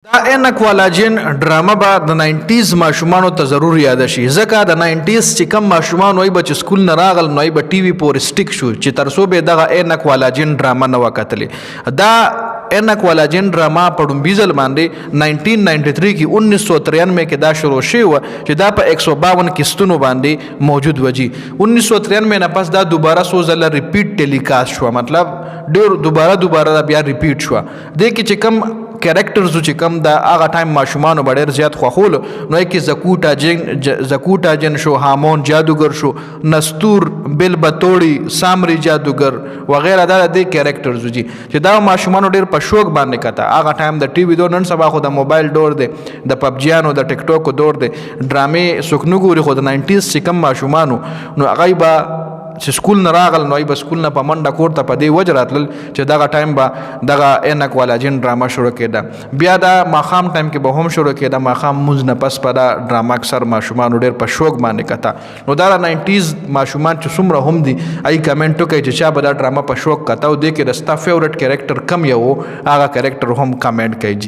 دا عینک والا جن ډرامه به د 90s ماشومانو ته ضرور یاد شي، ځکه د 90s چې کم ماشومان وای به چې سکول نه راغل نو به ټي وي پورې سټیک شو چې تر څو به دغه عینک والا جن ډرامه نه وکتلې. دا عینک والا جن ډرامه په ډومبي ځل باندې 1993 کې 1993 کې دا شروع شوی و چې دا په 152 کیسټونو باندې موجود و. جی 1993 نه پس دا دوباره څو ځله ریپیټ ټیلیکاسټ شو، مطلب ډېر دوباره بیا ریپیټ شو. دې کې چې کم کریکټرز چې کم د هغه ټایم ماشومانو به ډېر زیات خوښول، نو کې زکوټا جن شو، هامون جادوګر شو، نستور، بل بتوړي، سامری جادوګر وغیرہ دا د کریکټرز جی چې دا ماشومانو ډېر په شوق باندې کته. هغه ټایم د ټي وي دور، نن سبا خو د موبایل دور دی، د پبجیانو د ټیک ټاک دور دی، ډرامې څوک نه ګوري. خو د 90s چې کم ماشومانو نو هغه به چې سکول نه راغل نو به سکول نه په منډه کور ته په دې وجه راتلل چې دغه ټایم به دغه عینک والا جن ډرامه شروع کېده. بیا دا ماښام ټایم کې به هم شروع کېده، ماښام مونځ نه پس په دا ډرامه اکثر ماشومانو ډېر په شوق باندې کته. نو دا د 90s ماشومان چې څومره هم دي ای کمنټ وکړئ چې چا به دا ډرامه په شوق کته او دې کې د ستا فیورټ کریکټر کم یو هغه کریکټر هم کمنټ کوي.